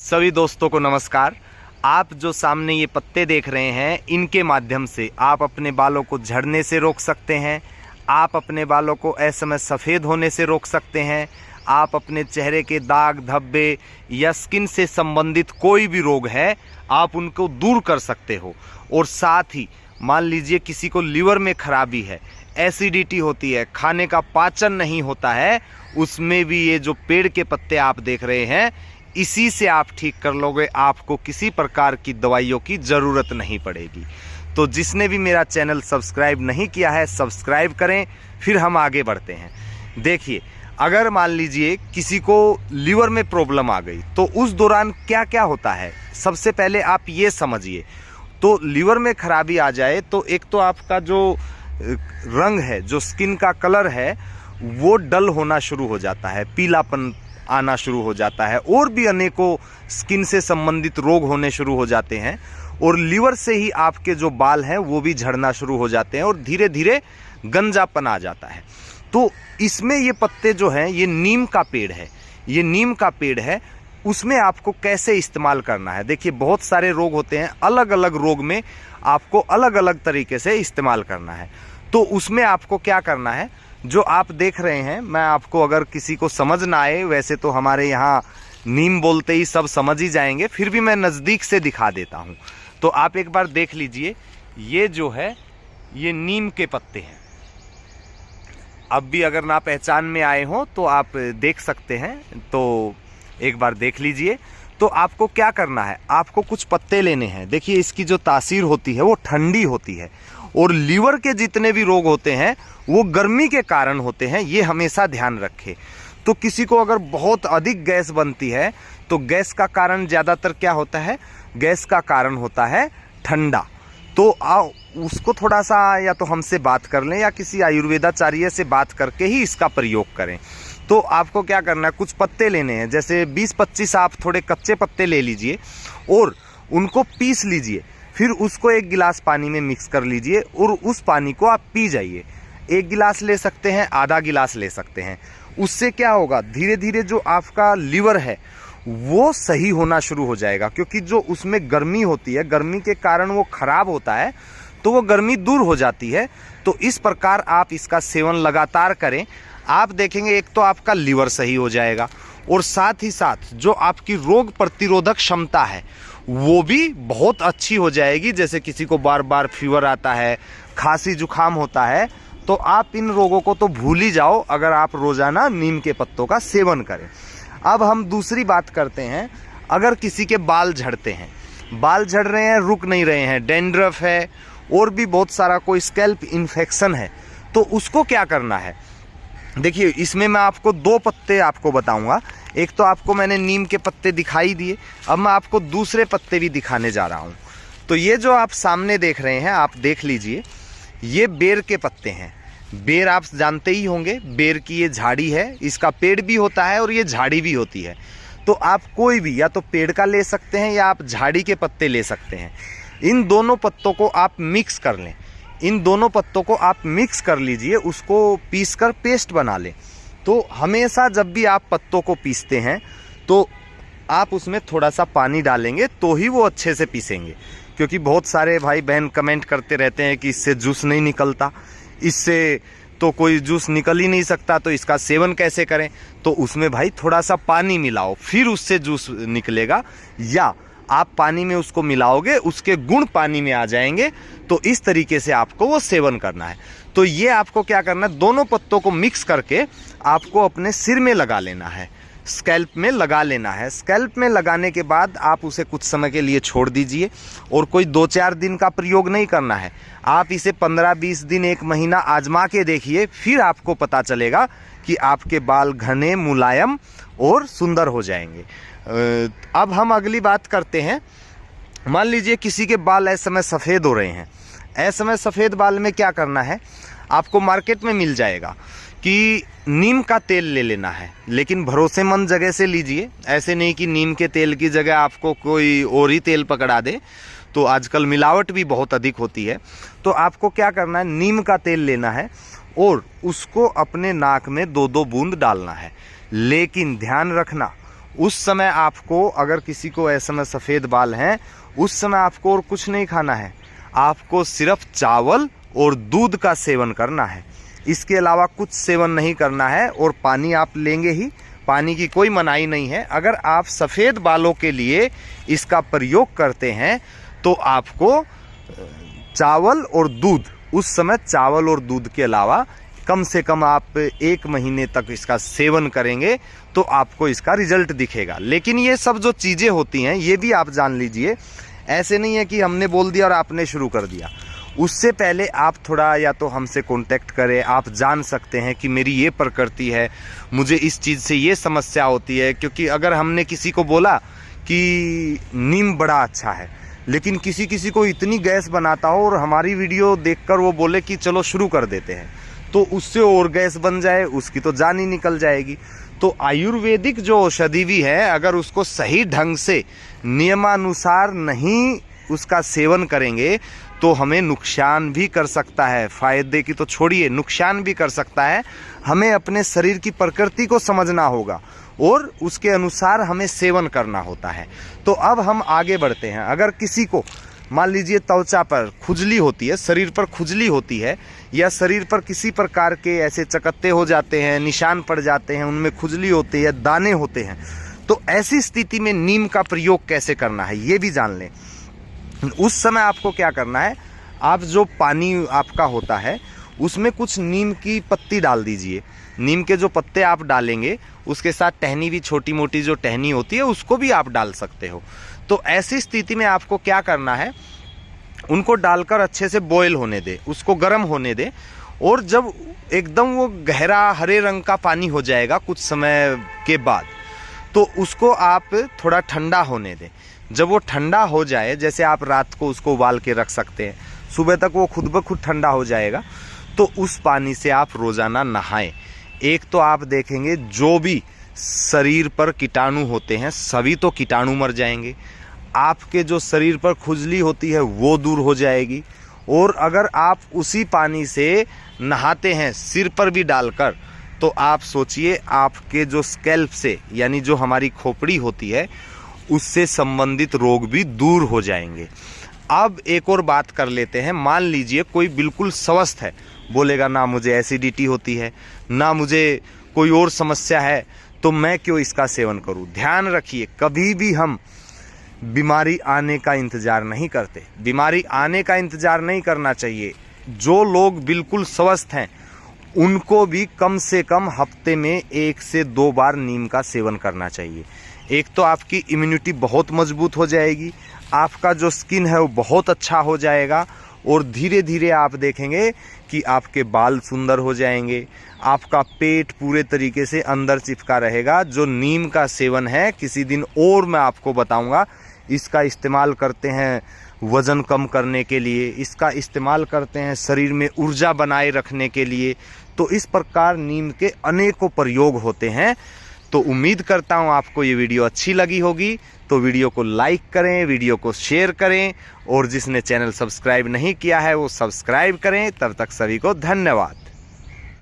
सभी दोस्तों को नमस्कार। आप जो सामने ये पत्ते देख रहे हैं, इनके माध्यम से आप अपने बालों को झड़ने से रोक सकते हैं। आप अपने बालों को असमय सफ़ेद होने से रोक सकते हैं। आप अपने चेहरे के दाग धब्बे या स्किन से संबंधित कोई भी रोग है, आप उनको दूर कर सकते हो। और साथ ही मान लीजिए किसी को लीवर में खराबी है, एसिडिटी होती है, खाने का पाचन नहीं होता है, उसमें भी ये जो पेड़ के पत्ते आप देख रहे हैं, इसी से आप ठीक कर लोगे। आपको किसी प्रकार की दवाइयों की ज़रूरत नहीं पड़ेगी। तो जिसने भी मेरा चैनल सब्सक्राइब नहीं किया है, सब्सक्राइब करें। फिर हम आगे बढ़ते हैं। देखिए, अगर मान लीजिए किसी को लीवर में प्रॉब्लम आ गई, तो उस दौरान क्या क्या होता है, सबसे पहले आप ये समझिए। तो लीवर में खराबी आ जाए तो एक तो आपका जो रंग है, जो स्किन का कलर है, वो डल होना शुरू हो जाता है, पीलापन आना शुरू हो जाता है, और भी अनेकों स्किन से संबंधित रोग होने शुरू हो जाते हैं। और लीवर से ही आपके जो बाल हैं वो भी झड़ना शुरू हो जाते हैं और धीरे धीरे गंजापन आ जाता है। तो इसमें ये पत्ते जो हैं, ये नीम का पेड़ है, ये नीम का पेड़ है। उसमें आपको कैसे इस्तेमाल करना है, देखिए बहुत सारे रोग होते हैं, अलग अलग रोग में आपको अलग अलग तरीके से इस्तेमाल करना है। तो उसमें आपको क्या करना है, जो आप देख रहे हैं, मैं आपको अगर किसी को समझ ना आए, वैसे तो हमारे यहाँ नीम बोलते ही सब समझ ही जाएंगे, फिर भी मैं नज़दीक से दिखा देता हूँ। तो आप एक बार देख लीजिए, ये जो है ये नीम के पत्ते हैं। अब भी अगर ना पहचान में आए हो तो आप देख सकते हैं, तो एक बार देख लीजिए। तो आपको क्या करना है, आपको कुछ पत्ते लेने हैं। देखिए इसकी जो तासीर होती है वो ठंडी होती है, और लीवर के जितने भी रोग होते हैं वो गर्मी के कारण होते हैं, ये हमेशा ध्यान रखें। तो किसी को अगर बहुत अधिक गैस बनती है, तो गैस का कारण ज़्यादातर क्या होता है, गैस का कारण होता है ठंडा। तो आओ उसको थोड़ा सा या तो हमसे बात कर लें या किसी आयुर्वेदाचार्य से बात करके ही इसका प्रयोग करें। तो आपको क्या करना है, कुछ पत्ते लेने हैं, जैसे 20-25 आप थोड़े कच्चे पत्ते ले लीजिए और उनको पीस लीजिए। फिर उसको एक गिलास पानी में मिक्स कर लीजिए और उस पानी को आप पी जाइए। 1 गिलास ले सकते हैं, आधा गिलास ले सकते हैं। उससे क्या होगा, धीरे धीरे जो आपका लीवर है वो सही होना शुरू हो जाएगा, क्योंकि जो उसमें गर्मी होती है, गर्मी के कारण वो खराब होता है, तो वो गर्मी दूर हो जाती है। तो इस प्रकार आप इसका सेवन लगातार करें, आप देखेंगे एक तो आपका लीवर सही हो जाएगा, और साथ ही साथ जो आपकी रोग प्रतिरोधक क्षमता है वो भी बहुत अच्छी हो जाएगी। जैसे किसी को बार बार फीवर आता है, खांसी जुकाम होता है, तो आप इन रोगों को तो भूल ही जाओ अगर आप रोजाना नीम के पत्तों का सेवन करें। अब हम दूसरी बात करते हैं, अगर किसी के बाल झड़ते हैं, बाल झड़ रहे हैं, रुक नहीं रहे हैं, डैंड्रफ है, और भी बहुत सारा कोई स्कैल्प इन्फेक्शन है, तो उसको क्या करना है। देखिए इसमें मैं आपको 2 पत्ते आपको बताऊंगा। एक तो आपको मैंने नीम के पत्ते दिखाई दिए, अब मैं आपको दूसरे पत्ते भी दिखाने जा रहा हूं। तो ये जो आप सामने देख रहे हैं, आप देख लीजिए, ये बेर के पत्ते हैं। बेर आप जानते ही होंगे, बेर की ये झाड़ी है, इसका पेड़ भी होता है और ये झाड़ी भी होती है। तो आप कोई भी या तो पेड़ का ले सकते हैं या आप झाड़ी के पत्ते ले सकते हैं। इन दोनों पत्तों को आप मिक्स कर लें, इन दोनों पत्तों को आप मिक्स कर लीजिए, उसको पीसकर पेस्ट बना लें। तो हमेशा जब भी आप पत्तों को पीसते हैं तो आप उसमें थोड़ा सा पानी डालेंगे, तो ही वो अच्छे से पीसेंगे। क्योंकि बहुत सारे भाई बहन कमेंट करते रहते हैं कि इससे जूस नहीं निकलता, इससे तो कोई जूस निकल ही नहीं सकता, तो इसका सेवन कैसे करें। तो उसमें भाई थोड़ा सा पानी मिलाओ, फिर उससे जूस निकलेगा, या आप पानी में उसको मिलाओगे, उसके गुण पानी में आ जाएंगे। तो इस तरीके से आपको वो सेवन करना है। तो ये आपको क्या करना है, दोनों पत्तों को मिक्स करके आपको अपने सिर में लगा लेना है, स्कैल्प में लगा लेना है। स्कैल्प में लगाने के बाद आप उसे कुछ समय के लिए छोड़ दीजिए, और कोई 2-4 दिन का प्रयोग नहीं करना है। आप इसे 15-20 दिन, 1 महीना आजमा के देखिए, फिर आपको पता चलेगा कि आपके बाल घने, मुलायम और सुंदर हो जाएंगे। अब हम अगली बात करते हैं। मान लीजिए किसी के बाल इस समय सफ़ेद हो रहे हैं। इस समय सफ़ेद बाल में क्या करना है, आपको मार्केट में मिल जाएगा कि नीम का तेल ले लेना है, लेकिन भरोसेमंद जगह से लीजिए। ऐसे नहीं कि नीम के तेल की जगह आपको कोई और ही तेल पकड़ा दे, तो आजकल मिलावट भी बहुत अधिक होती है। तो आपको क्या करना है, नीम का तेल लेना है और उसको अपने नाक में 2-2 बूंद डालना है। लेकिन ध्यान रखना, उस समय आपको, अगर किसी को ऐसे में सफ़ेद बाल हैं, उस समय आपको और कुछ नहीं खाना है, आपको सिर्फ चावल और दूध का सेवन करना है। इसके अलावा कुछ सेवन नहीं करना है। और पानी आप लेंगे ही, पानी की कोई मनाही नहीं है। अगर आप सफ़ेद बालों के लिए इसका प्रयोग करते हैं तो आपको चावल और दूध, उस समय चावल और दूध के अलावा कम से कम आप 1 महीने तक इसका सेवन करेंगे तो आपको इसका रिजल्ट दिखेगा। लेकिन ये सब जो चीज़ें होती हैं ये भी आप जान लीजिए, ऐसे नहीं है कि हमने बोल दिया और आपने शुरू कर दिया। उससे पहले आप थोड़ा या तो हमसे कांटेक्ट करें। आप जान सकते हैं कि मेरी ये प्रकृति है, मुझे इस चीज़ से ये समस्या होती है। क्योंकि अगर हमने किसी को बोला कि नीम बड़ा अच्छा है, लेकिन किसी किसी को इतनी गैस बनाता हो और हमारी वीडियो देखकर वो बोले कि चलो शुरू कर देते हैं, तो उससे और गैस बन जाए, उसकी तो जान ही निकल जाएगी। तो आयुर्वेदिक जो औषधि भी है, अगर उसको सही ढंग से नियमानुसार नहीं उसका सेवन करेंगे तो हमें नुकसान भी कर सकता है। फायदे की तो छोड़िए, नुकसान भी कर सकता है। हमें अपने शरीर की प्रकृति को समझना होगा और उसके अनुसार हमें सेवन करना होता है। तो अब हम आगे बढ़ते हैं। अगर किसी को मान लीजिए त्वचा पर खुजली होती है, शरीर पर खुजली होती है, या शरीर पर किसी प्रकार के ऐसे चकत्ते हो जाते हैं, निशान पड़ जाते हैं, उनमें खुजली होती है, दाने होते हैं, तो ऐसी स्थिति में नीम का प्रयोग कैसे करना है ये भी जान लें। उस समय आपको क्या करना है, आप जो पानी आपका होता है उसमें कुछ नीम की पत्ती डाल दीजिए। नीम के जो पत्ते आप डालेंगे उसके साथ टहनी भी, छोटी मोटी जो टहनी होती है उसको भी आप डाल सकते हो। तो ऐसी स्थिति में आपको क्या करना है, उनको डालकर अच्छे से बॉयल होने दे, उसको गर्म होने दे। और जब एकदम वो गहरा हरे रंग का पानी हो जाएगा कुछ समय के बाद, तो उसको आप थोड़ा ठंडा होने दें। जब वो ठंडा हो जाए, जैसे आप रात को उसको उबाल के रख सकते हैं, सुबह तक वो खुद ब खुद ठंडा हो जाएगा, तो उस पानी से आप रोज़ाना नहाएं। एक तो आप देखेंगे जो भी शरीर पर कीटाणु होते हैं सभी तो कीटाणु मर जाएंगे, आपके जो शरीर पर खुजली होती है वो दूर हो जाएगी। और अगर आप उसी पानी से नहाते हैं सिर पर भी डालकर, तो आप सोचिए आपके जो स्कैल्प से, यानी जो हमारी खोपड़ी होती है, उससे संबंधित रोग भी दूर हो जाएंगे। अब एक और बात कर लेते हैं। मान लीजिए कोई बिल्कुल स्वस्थ है, बोलेगा ना मुझे एसिडिटी होती है, ना मुझे कोई और समस्या है, तो मैं क्यों इसका सेवन करूं। ध्यान रखिए, कभी भी हम बीमारी आने का इंतज़ार नहीं करते, बीमारी आने का इंतज़ार नहीं करना चाहिए। जो लोग बिल्कुल स्वस्थ हैं उनको भी कम से कम हफ्ते में 1 से 2 बार नीम का सेवन करना चाहिए। एक तो आपकी इम्यूनिटी बहुत मजबूत हो जाएगी, आपका जो स्किन है वो बहुत अच्छा हो जाएगा, और धीरे धीरे आप देखेंगे कि आपके बाल सुंदर हो जाएंगे, आपका पेट पूरे तरीके से अंदर चिपका रहेगा। जो नीम का सेवन है, किसी दिन और मैं आपको बताऊंगा, इसका इस्तेमाल करते हैं वज़न कम करने के लिए, इसका इस्तेमाल करते हैं शरीर में ऊर्जा बनाए रखने के लिए। तो इस प्रकार नीम के अनेकों प्रयोग होते हैं। तो उम्मीद करता हूँ आपको ये वीडियो अच्छी लगी होगी। तो वीडियो को लाइक करें, वीडियो को शेयर करें, और जिसने चैनल सब्सक्राइब नहीं किया है वो सब्सक्राइब करें। तब तक सभी को धन्यवाद।